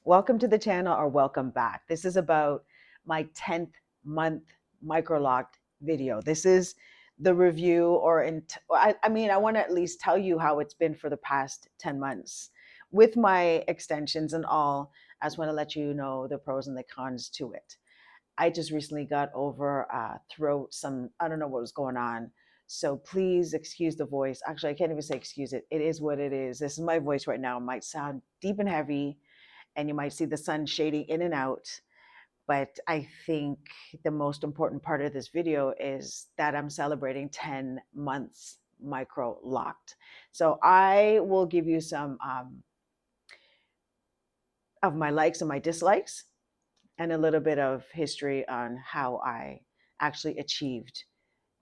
Welcome to the channel or welcome back. This is about my 10th month Microloc video. This is the review I want to at least tell you how it's been for the past 10 months with my extensions and all. I just want to let you know the pros and the cons to it. I just recently got over throat, I don't know what was going on. So please excuse the voice. Actually, I can't even say excuse it. It is what it is. This is my voice right now. It might sound deep and heavy, and you might see the sun shading in and out. But I think the most important part of this video is that I'm celebrating 10 months Microloc''d. So I will give you some of my likes and my dislikes and a little bit of history on how I actually achieved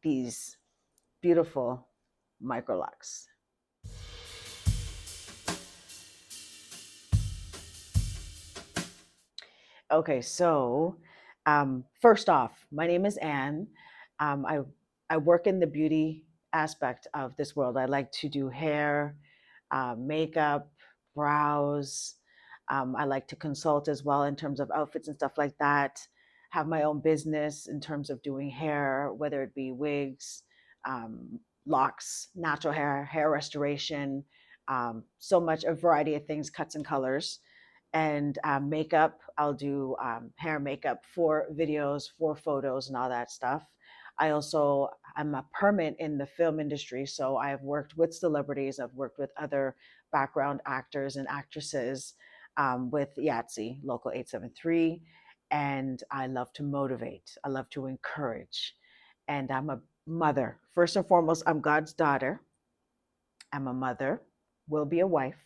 these beautiful Microlocs. Okay, so first off, my name is Anne. I work in the beauty aspect of this world. I like to do hair, makeup, brows. I like to consult as well in terms of outfits and stuff like that. Have my own business in terms of doing hair, whether it be wigs, locks, natural hair, hair restoration, so much, a variety of things, cuts and colors. And makeup, I'll do hair makeup for videos, for photos and all that stuff. I'm a permit in the film industry, so I have worked with celebrities, I've worked with other background actors and actresses, with Yahtzee Local 873. And I love to motivate, I love to encourage. And I'm a mother. First and foremost, I'm God's daughter. I'm a mother, will be a wife.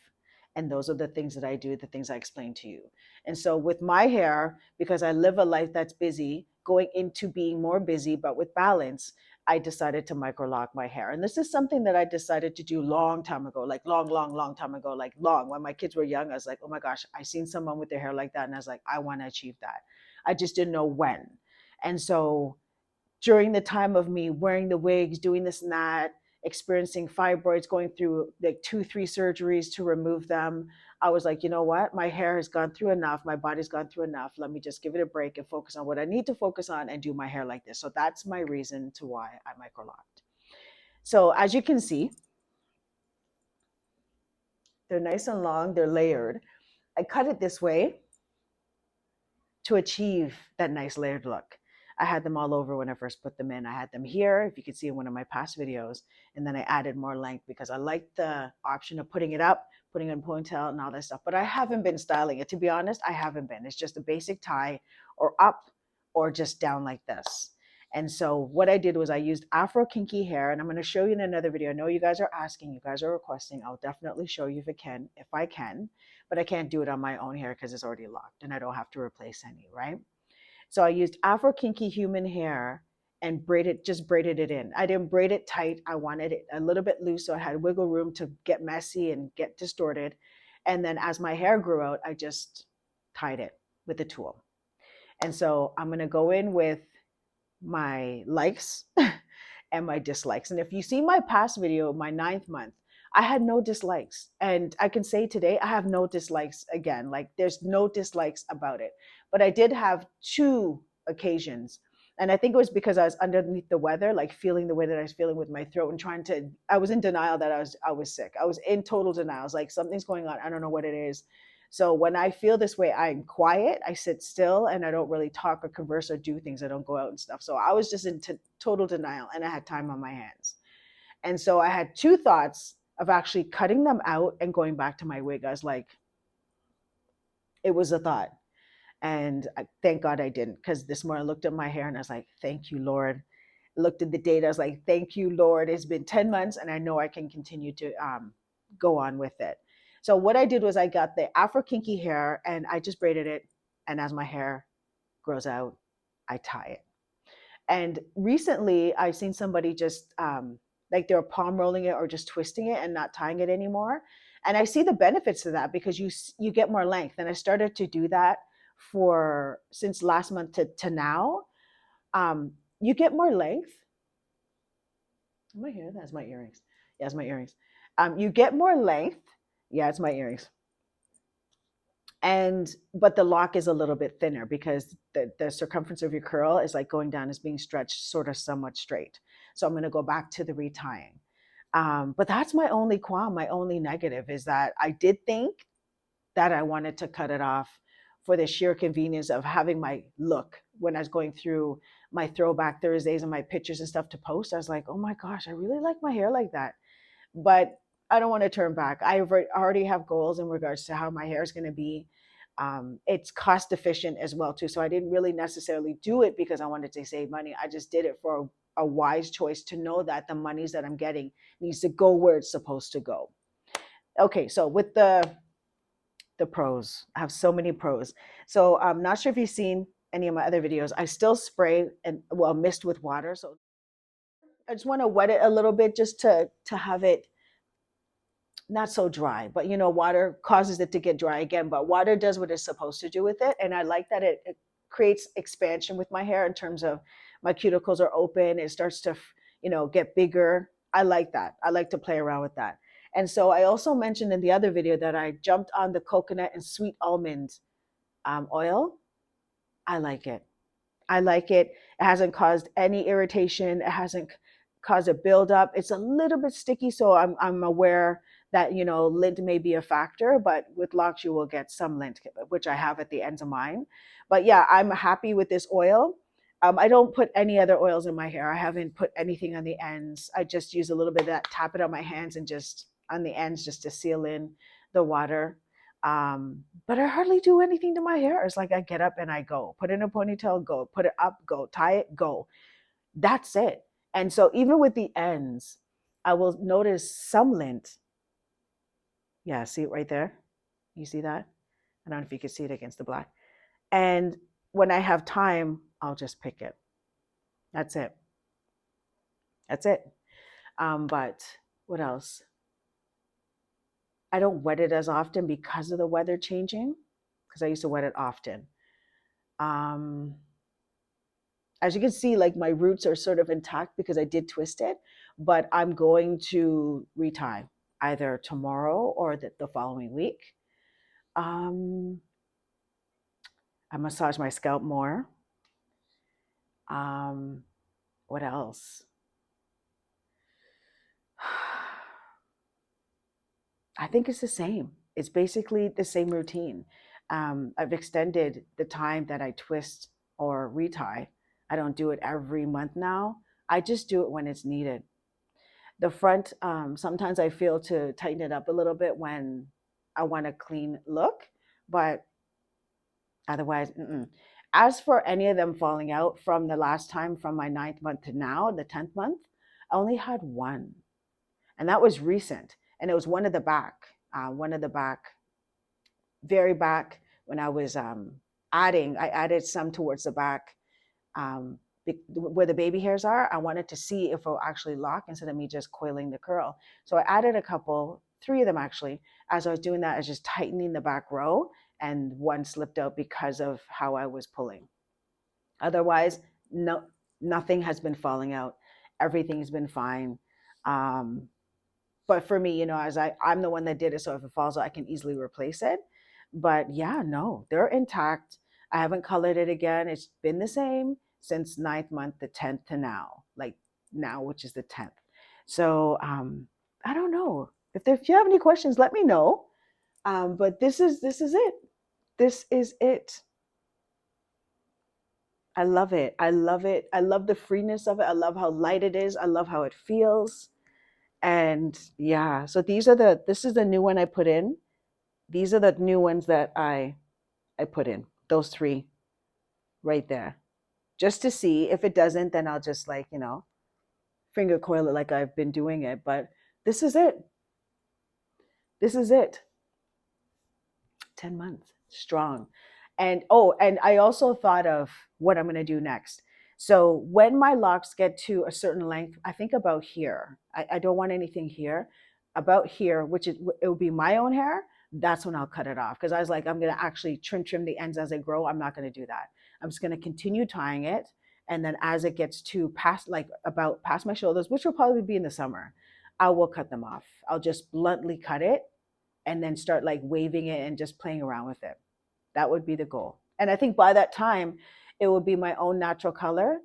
And those are the things that I do, the things I explain to you. And so with my hair, because I live a life that's busy, going into being more busy, but with balance, I decided to microloc my hair. And this is something that I decided to do long time ago, like long time ago, like long. When my kids were young, I was like, oh my gosh, I seen someone with their hair like that. And I was like, I want to achieve that. I just didn't know when. And so during the time of me wearing the wigs, doing this and that, experiencing fibroids, going through like 2, 3 surgeries to remove them, I was like, you know what? My hair has gone through enough. My body's gone through enough. Let me just give it a break and focus on what I need to focus on and do my hair like this. So that's my reason to why I microlocked. So as you can see, they're nice and long, they're layered. I cut it this way to achieve that nice layered look. I had them all over when I first put them in. I had them here, if you could see in one of my past videos, and then I added more length because I liked the option of putting it up, putting it in ponytail and all that stuff. But I haven't been styling it. To be honest, I haven't been. It's just a basic tie or up or just down like this. And so what I did was I used Afro kinky hair, and I'm going to show you in another video. I know you guys are asking, you guys are requesting. I'll definitely show you if I can, but I can't do it on my own hair because it's already locked and I don't have to replace any, right? So I used Afro kinky human hair and just braided it in. I didn't braid it tight. I wanted it a little bit loose so I had wiggle room to get messy and get distorted. And then as my hair grew out, I just tied it with a tool. And so I'm going to go in with my likes and my dislikes. And if you see my past video, my 9th month, I had no dislikes. And I can say today, I have no dislikes again. Like there's no dislikes about it. But I did have 2 occasions. And I think it was because I was underneath the weather, like feeling the way that I was feeling with my throat and I was in denial that I was sick. I was in total denial. I was like, something's going on. I don't know what it is. So when I feel this way, I'm quiet, I sit still, and I don't really talk or converse or do things. I don't go out and stuff. So I was just in total denial, and I had time on my hands. And so I had 2 thoughts of actually cutting them out and going back to my wig. I was like, it was a thought. And thank God I didn't, because this morning I looked at my hair and I was like, thank you, Lord. I looked at the data. I was like, thank you, Lord. It's been 10 months and I know I can continue to go on with it. So what I did was I got the Afro kinky hair and I just braided it. And as my hair grows out, I tie it. And recently I've seen somebody just like they were palm rolling it or just twisting it and not tying it anymore. And I see the benefits of that because you get more length. And I started to do that since last month to now. You get more length. Am I here? That's my earrings. Yeah, it's my earrings. You get more length. Yeah, it's my earrings. But the lock is a little bit thinner because the circumference of your curl is like going down, is being stretched sort of somewhat straight. So I'm going to go back to the retying. But that's my only qualm, my only negative is that I did think that I wanted to cut it off for the sheer convenience of having my look. When I was going through my throwback Thursdays and my pictures and stuff to post, I was like, oh my gosh, I really like my hair like that. But I don't want to turn back. I already have goals in regards to how my hair is going to be. It's cost efficient as well too. So I didn't really necessarily do it because I wanted to save money. I just did it for a wise choice to know that the monies that I'm getting needs to go where it's supposed to go. Okay, so with the pros, I have so many pros. So I'm not sure if you've seen any of my other videos. I still spray and mist with water. So I just want to wet it a little bit just to have it not so dry, but water causes it to get dry again, but water does what it's supposed to do with it. And I like that it creates expansion with my hair in terms of my cuticles are open. It starts to, get bigger. I like that. I like to play around with that. And so I also mentioned in the other video that I jumped on the coconut and sweet almond oil. I like it. I like it. It hasn't caused any irritation. It hasn't caused a buildup. It's a little bit sticky, so I'm aware that lint may be a factor, but with locks you will get some lint, which I have at the ends of mine. But yeah, I'm happy with this oil. I don't put any other oils in my hair. I haven't put anything on the ends. I just use a little bit of that, tap it on my hands and just on the ends just to seal in the water. But I hardly do anything to my hair. It's like I get up and I go, put in a ponytail, go, put it up, go, tie it, go. That's it. And so even with the ends, I will notice some lint. Yeah, see it right there? You see that? I don't know if you can see it against the black. And when I have time, I'll just pick it. That's it. That's it. But what else? I don't wet it as often because of the weather changing, because I used to wet it often. As you can see, like my roots are sort of intact because I did twist it, but I'm going to retie either tomorrow or the following week. I massage my scalp more. What else? I think it's the same. It's basically the same routine. I've extended the time that I twist or retie. I don't do it every month now. I just do it when it's needed. The front, sometimes I feel to tighten it up a little bit when I want a clean look, but otherwise, As for any of them falling out from the last time, from my 9th month to now, the 10th month, I only had one. And that was recent. And it was one of the back, very back when I was I added some towards the back where the baby hairs are. I wanted to see if it'll actually lock instead of me just coiling the curl. So I added a couple, 3 of them actually. As I was doing that, I was just tightening the back row and one slipped out because of how I was pulling. Otherwise, no, nothing has been falling out. Everything's been fine. But for me, as I'm the one that did it, so if it falls out, I can easily replace it. But yeah, no, they're intact. I haven't colored it again. It's been the same since 9th month, the 10th to now, like now, which is the 10th. So I don't know. If you have any questions, let me know. But this is it. This is it. I love it. I love it. I love the freeness of it. I love how light it is. I love how it feels. And yeah, so this is the new one I put in. These are the new ones that I put in. Those 3 right there. Just to see. If it doesn't, then I'll just finger coil it like I've been doing it. But this is it. This is it. 10 months. Strong. And I also thought of what I'm going to do next. So when my locks get to a certain length, I think about here. I don't want anything here. About here, which it will be my own hair, that's when I'll cut it off. Because I was like, I'm going to actually trim the ends as they grow. I'm not going to do that. I'm just going to continue tying it. And then as it gets to past my shoulders, which will probably be in the summer, I will cut them off. I'll just bluntly cut it and then start like waving it and just playing around with it. That would be the goal. And I think by that time, it will be my own natural color.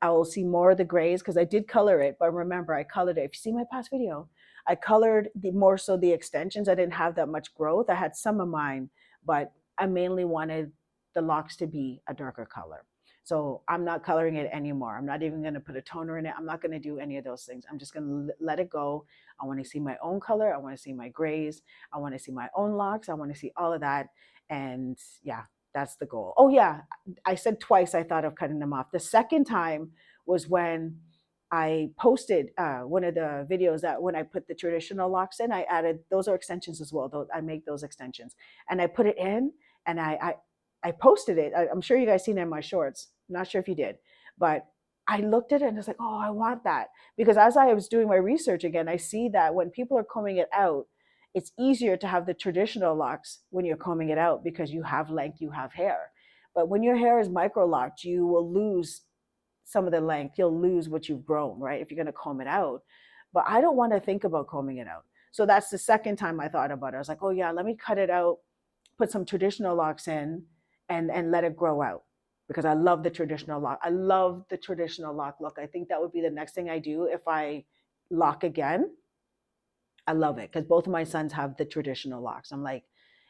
I will see more of the grays because I did color it, but remember, I colored it. If you see my past video, I colored the more so the extensions. I didn't have that much growth. I had some of mine, but I mainly wanted the locks to be a darker color. So I'm not coloring it anymore. I'm not even going to put a toner in it. I'm not going to do any of those things. I'm just going to let it go. I want to see my own color. I want to see my grays. I want to see my own locks. I want to see all of that. And yeah, that's the goal. Oh yeah, I said twice I thought of cutting them off. The second time was when I posted one of the videos that when I put the traditional locks in, I added, those are extensions as well. Though I make those extensions. And I put it in and I posted it. I'm sure you guys seen it in my shorts. Not sure if you did, but I looked at it and I was like, oh, I want that. Because as I was doing my research again, I see that when people are combing it out, it's easier to have the traditional locks when you're combing it out because you have length, you have hair. But when your hair is micro-locked, you will lose some of the length. You'll lose what you've grown, right? If you're going to comb it out. But I don't want to think about combing it out. So that's the second time I thought about it. I was like, oh yeah, let me cut it out, put some traditional locks in and let it grow out because I love the traditional lock. I love the traditional lock look. I think that would be the next thing I do if I lock again. I love it because both of my sons have the traditional locks. I'm like,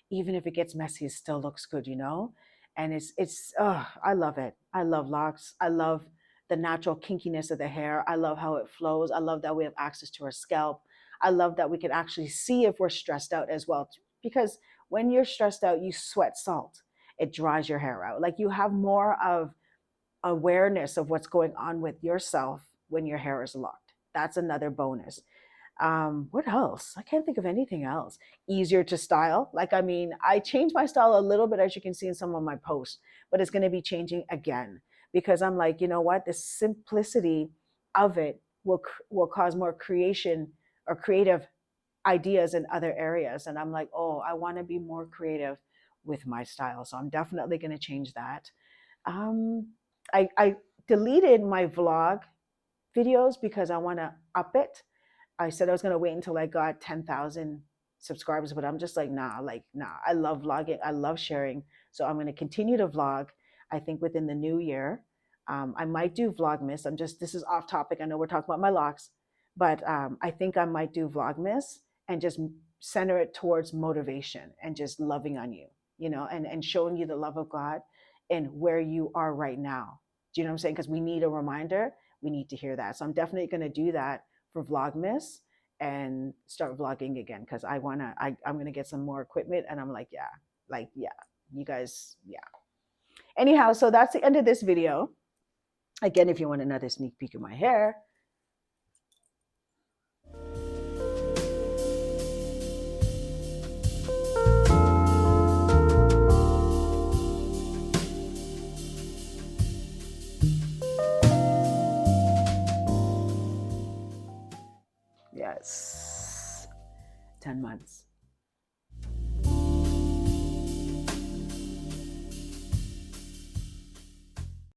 even if it gets messy, it still looks good, you know? And I love it. I love locks. I love the natural kinkiness of the hair. I love how it flows. I love that we have access to our scalp. I love that we can actually see if we're stressed out as well. Because when you're stressed out, you sweat salt. It dries your hair out. Like you have more of awareness of what's going on with yourself when your hair is locked. That's another bonus. What else? I can't think of anything else. Easier to style. Like, I mean, I changed my style a little bit, as you can see in some of my posts, but it's going to be changing again because I'm like, you know what? The simplicity of it will cause more creation or creative ideas in other areas. And I'm like, oh, I want to be more creative with my style. So I'm definitely going to change that. I deleted my vlog videos because I want to up it. I said I was going to wait until I got 10,000 subscribers, but I'm just like, nah, I love vlogging. I love sharing. So I'm going to continue to vlog. I think within the new year, I might do Vlogmas. This is off topic. I know we're talking about my locks, but I think I might do Vlogmas and just center it towards motivation and just loving on you, you know, and showing you the love of God and where you are right now. Do you know what I'm saying? Because we need a reminder. We need to hear that. So I'm definitely going to do that for Vlogmas and start vlogging again because I'm gonna get some more equipment and I'm like, yeah, you guys, yeah. Anyhow, so that's the end of this video. Again, if you want another sneak peek of my hair, yes, 10 months.